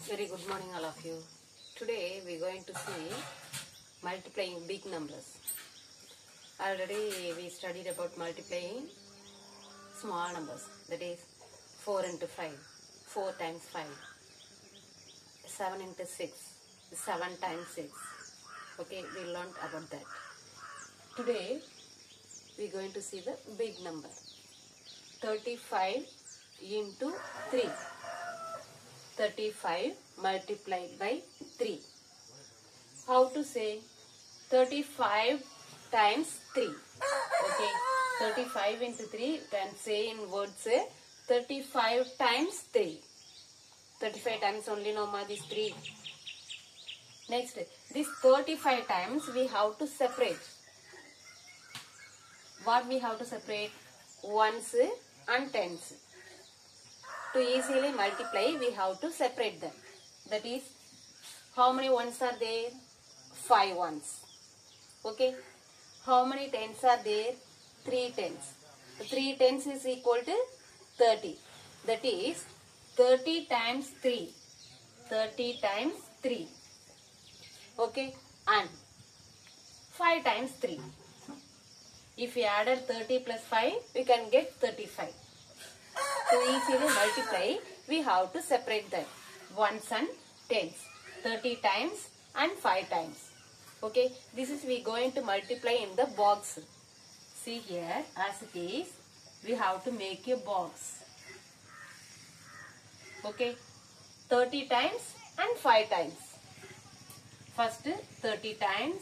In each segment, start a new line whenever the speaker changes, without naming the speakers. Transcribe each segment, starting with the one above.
Very good morning all of you. Today we are going to see multiplying big numbers. Already we studied about multiplying small numbers, that is 4 into 5, 4 times 5, 7 into 6, 7 times 6. Okay, we learned about that. Today we are going to see the big number, 35 into 3. 35 multiplied by 3. How to say 35 times 3? Okay, 35 into 3 can say in words 35 times 3. 35 times only no ma, this 3. Next, this 35 times we have to separate. What we have to separate? Ones and tens. To easily multiply, we have to separate them. That is, how many ones are there? 5 ones. Okay. How many tens are there? 3 tens. 3 tens is equal to 30. That is 30 times 3. 30 times 3. Okay. And 5 times 3. If we added 30 plus 5, we can get 35. To easily multiply, we have to separate them. Ones and tens. 30 times and 5 times. Okay. This is we going to multiply in the box. See here, as it is, we have to make a box. Okay. 30 times and 5 times. First 30 times.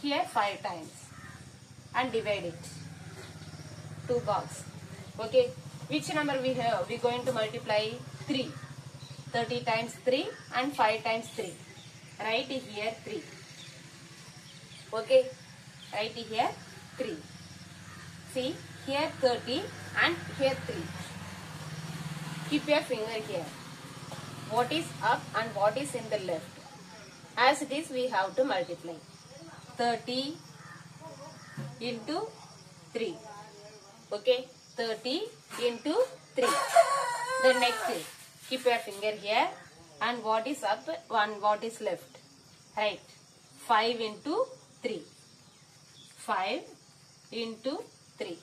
Here 5 times. And divide it. 2 box. Okay. Which number we have? We are going to multiply 3. 30 times 3 and 5 times 3. Write here 3. Okay. Write here 3. See, here 30 and here 3. Keep your finger here. What is up and what is in the left? As it is, we have to multiply. 30 into 3. Okay. 30 into 3. Then next, keep your finger here. And what is up and what is left? Right. 5 into 3. 5 into 3.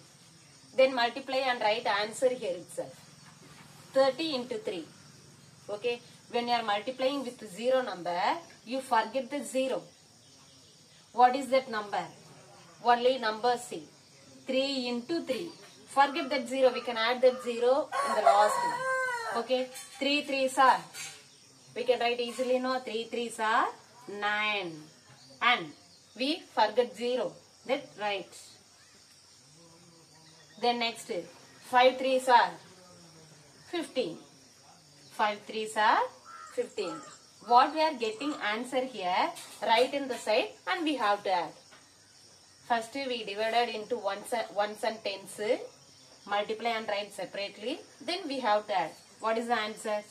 Then multiply and write answer here itself. 30 into 3. Okay. When you are multiplying with 0 number, you forget the 0. What is that number? Only number C. 3 into 3. Forget that 0. We can add that 0 in the last one. Okay. 3 3s are. We can write easily, no? 3 3s are 9. And we forget 0. That right. Then next. 5 3s are 15. 5 3s are 15. What we are getting answer here, write in the side and we have to add. First we divided into ones and tens. Multiply and write separately. Then we have to add. What is the answer?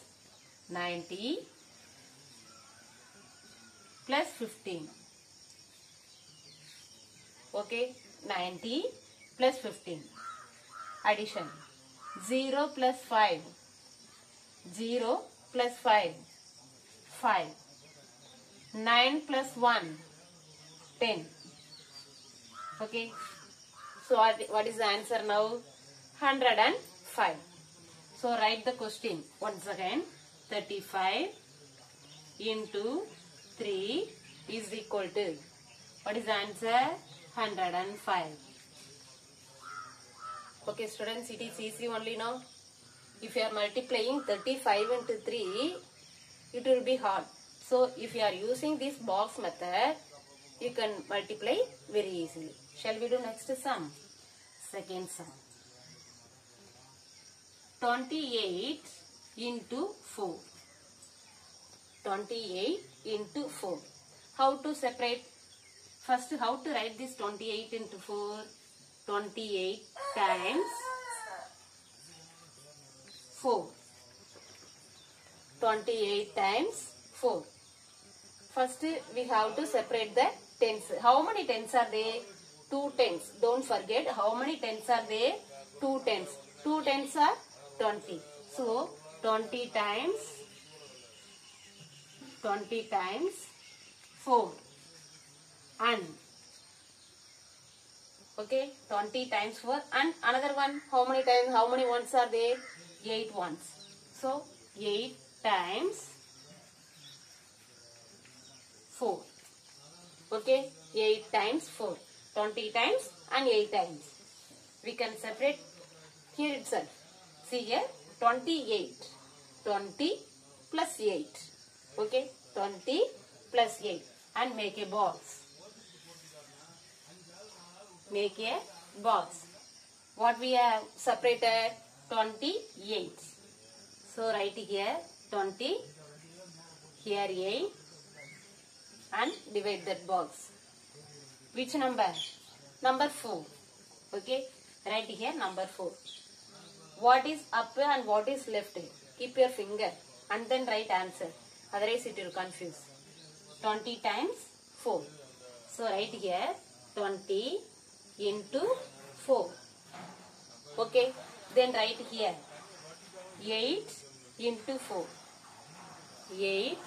90 plus 15. Okay. 90 plus 15. Addition. 0 plus 5. 0 plus 5. 5. 9 plus 1. 10. Okay. So what is the answer now? 105. So write the question once again. 35 into 3 is equal to, what is the answer? 105. Okay students, it is easy only now. If you are multiplying 35 into 3, it will be hard. So if you are using this box method, you can multiply very easily. Shall we do next sum? Second sum. 28 into 4. 28 into 4. How to separate? First, how to write this 28 into 4? 28 times 4. 28 times 4. First, we have to separate the tens. How many tens are there? 2 tens. Don't forget how many tens are there? 2 tens. 2 tens are 20. So, 20 times 20 times 4 and okay 20 times 4 and another one. How many times, how many ones are there? 8 ones. So 8 times 4. Okay, 8 times 4. 20 times and 8 times. We can separate here itself. See here 28. 20 plus 8. Okay, 20 plus 8 and make a box. Make a box. What we have separated? 28. So write here 20, here 8 and divide that box. Which number? Number 4. Okay, write here number 4. What is up and what is left? Keep your finger and then write answer. Otherwise it will confuse. 20 times 4. So write here 20 into 4. Okay, then write here 8 into 4. 8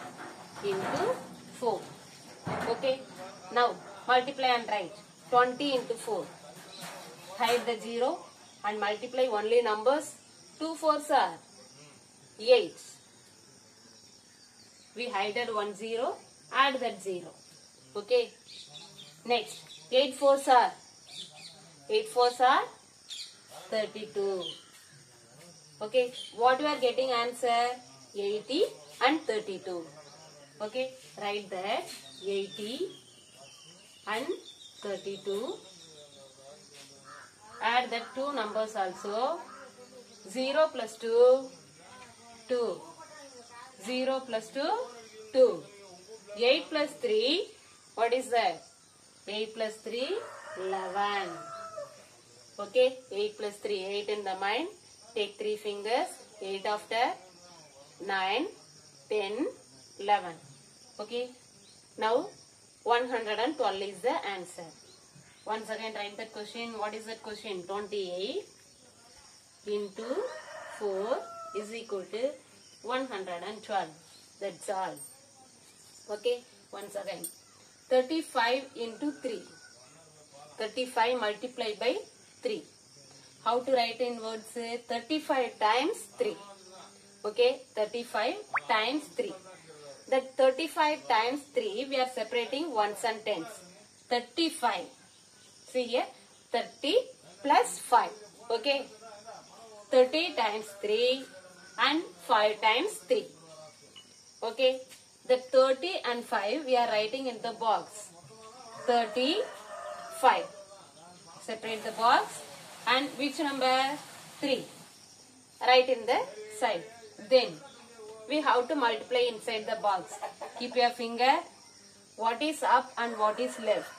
into 4. Okay, now multiply and write 20 into 4. Hide the 0 and multiply only numbers. 2 4s are 8. We hided 1 0. Add that 0. Okay. Next, 8 4s are 32. Okay. What we are getting answer? 80 and 32. Okay. Write that 80 and 32. Add that 2 numbers also. 0 plus 2, 2. 0 plus 2, 2. 8 plus 3, what is that? 8 plus 3, 11. Okay, 8 plus 3, 8 in the mind. Take 3 fingers. 8 after 9, 10, 11. Okay, now 112 is the answer. Once again write that question. What is that question? 28 into 4 is equal to 112. That's all. Okay, once again. 35 into 3. 35 multiplied by 3. How to write in words? 35 times 3. Okay, 35 times 3. That 35 times 3, we are separating ones and tens. 35. See here, 30 plus 5. Okay, 30 times 3 and 5 times 3. Okay, the 30 and 5 we are writing in the box. 35. Separate the box and which number? 3. Write in the side. Then we have to multiply inside the box. Keep your finger. What is up and what is left?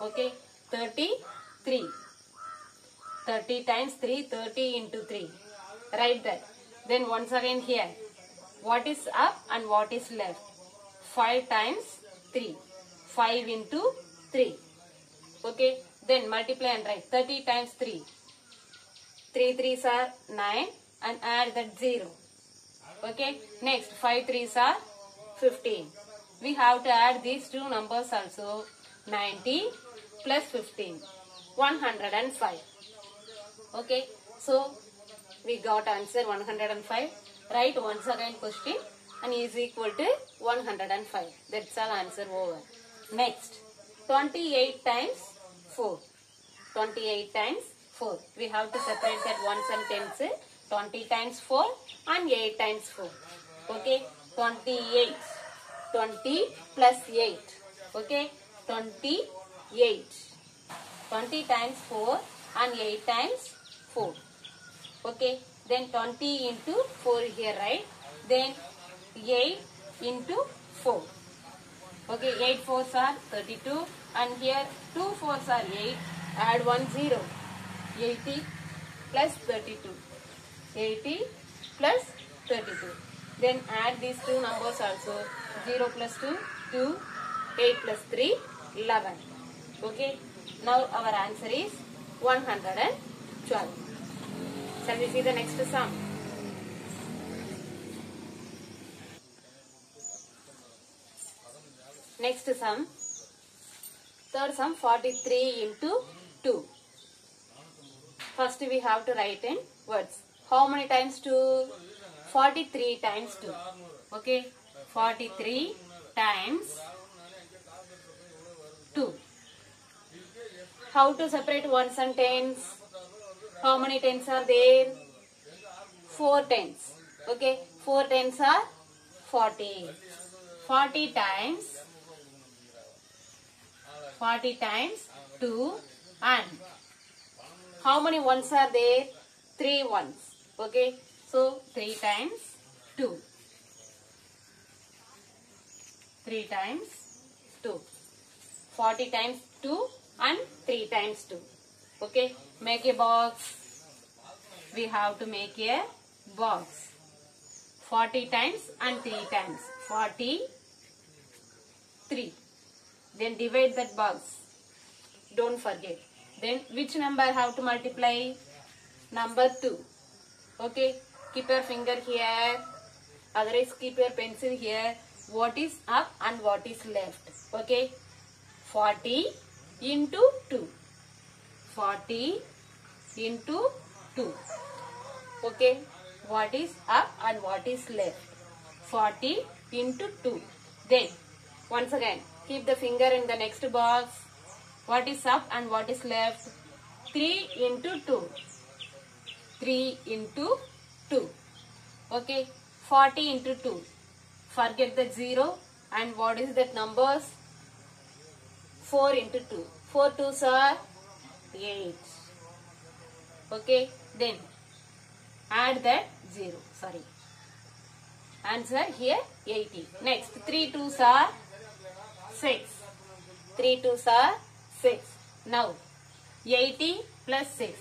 Okay, 33. 30 times 3, 30 into 3. Write that. Then once again here. What is up and what is left? 5 times 3. 5 into 3. Okay. Then multiply and write. 30 times 3. 3 3s are 9 and add that 0. Okay. Next 5 3s are 15. We have to add these two numbers also. 90 plus 15. 105. Okay. So we got answer 105. Write once again question and is equal to 105. That's all, answer over. Next, 28 times 4. 28 times 4. We have to separate that ones and tens. 20 times 4 and 8 times 4. Okay, 28. 20 plus 8. Okay, 28. 20 times 4 and 8 times 4. Okay, then 20 into 4 here, right? Then 8 into 4. Okay, 8 4s are 32 and here 2 4s are 8. Add 1 0. 80 plus 32. 80 plus 32. Then add these two numbers also. 0 plus 2, 2. 8 plus 3, 11. Okay, now our answer is 112. Shall we see the next sum? Next sum. Third sum 43 into 2. First we have to write in words. How many times 2? 43 times 2. Okay. 43 times 2. How to separate ones and tens? How many tens are there? 4 tens. Okay. 4 tens are 40. 40 times 2, and how many ones are there? 3 ones. Okay. So 3 times 2. 3 times 2. 40 times 2 and 3 times 2. Okay. Make a box. We have to make a box. 40 times and 3 times. 43. Then divide that box. Don't forget. Then which number have to multiply? Number 2. Okay. Keep your finger here. Otherwise keep your pencil here. What is up and what is left? Okay. 40 into 2. 40 into 2. Okay. What is up and what is left? 40 into 2. Then once again keep the finger in the next box. What is up and what is left? 3 into 2. 3 into 2. Okay. 40 into 2. Forget the 0. And what is that numbers? 4 into 2. 4 2s are 8. Okay. Then add that 0. Sorry. Answer here 80. Next 3 2s are 6. 3 2s are 6. Now 80 plus 6.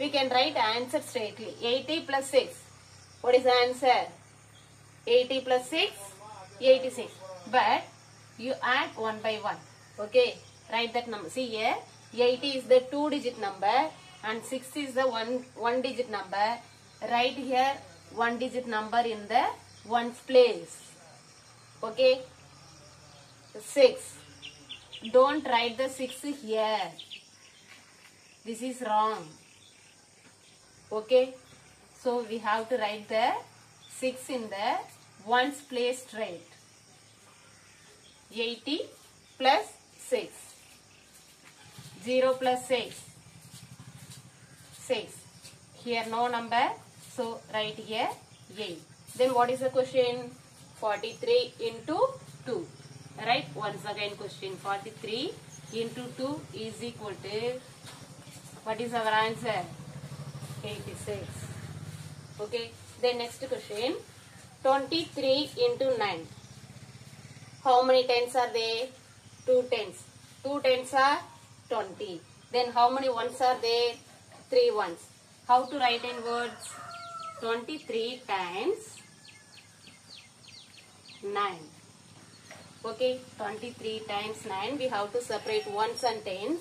We can write answer straightly. 80 plus 6. What is the answer? 80 plus 6, 86. But you add 1 by 1. Okay. Write that number. See here. 80 is the 2-digit number and 6 is the 1-digit number. Write here 1-digit number in the ones place. Okay. 6. Don't write the 6 here. This is wrong. Okay. So we have to write the 6 in the ones place straight. 80 plus 6. 0 plus 6. 6. Here no number. So write here 8. Then what is the question? 43 into 2. Right? Once again question. 43 into 2 is equal to, what is our answer? 86. Okay. Then next question. 23 into 9. How many tens are there? 2 tens. 2 tens are 20. Then how many ones are there? 3 ones. How to write in words? 23 times 9. Okay, 23 times 9. We have to separate ones and tens.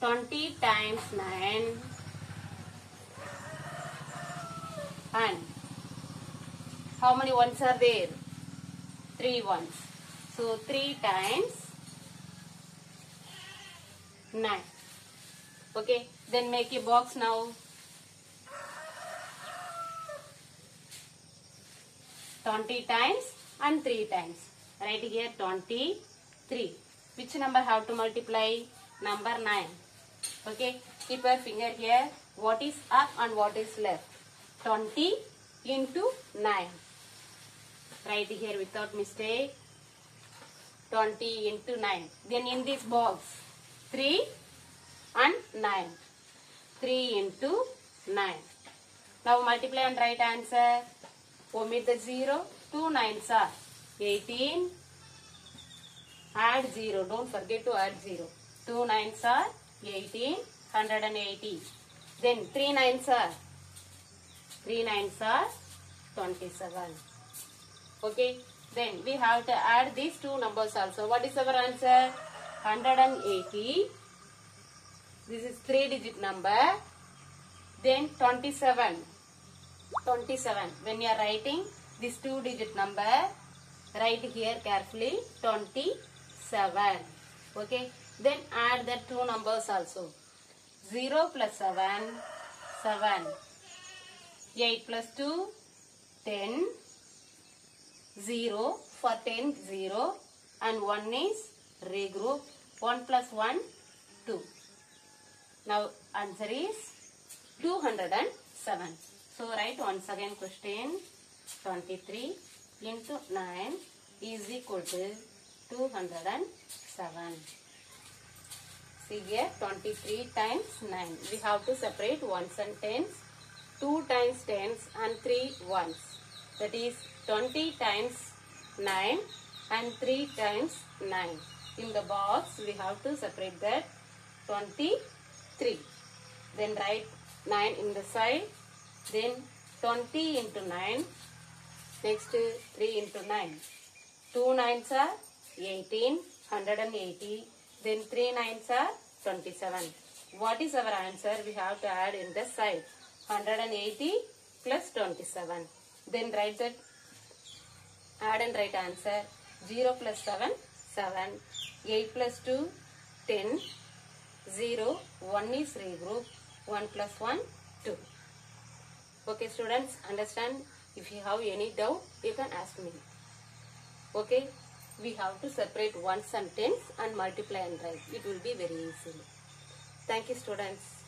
20 times 9. And how many ones are there? 3 ones. So 3 times 9. Okay, then make a box now. 20 times and 3 times. Write here 23. Which number have to multiply? Number 9. Okay, keep your finger here. What is up and what is left? 20 into 9. Write here without mistake. 20 into 9. Then in this box, 3 and 9. 3 into 9. Now multiply and write answer. Omit the 0. 2 9s are 18. Add 0. Don't forget to add 0. 2 9s are 18. 180. Then 3 9s are 27. Okay. Then we have to add these two numbers also. What is our answer? 180. This is 3-digit number. Then 27. 27. When you are writing this 2-digit number, write here carefully 27. 7. Okay. Then add the two numbers also. 0 plus 7, 7. 8 plus 2, 10. 0 for 10, 0. And 1 is regroup. 1 plus 1, 2. Now answer is 207. So write once again question. 23 into 9 is equal to 207. See here, 23 times 9. We have to separate ones and tens. 2 times tens and 3 ones. That is 20 times 9 and 3 times 9. In the box, we have to separate that 23. Then write 9 in the side. Then 20 into 9. Next 3 into 9. 2 nines are 18, 180. Then 3 nines are 27. What is our answer? We have to add in the side. 180 plus 27. Then write that, add and write answer. 0 plus 7, 7. 8 plus 2, 10. 0, 1 is regroup. 1 plus 1, 2. Okay students, understand? If you have any doubt, you can ask me. Okay, we have to separate ones and tens and multiply and write. It will be very easy. Thank you students.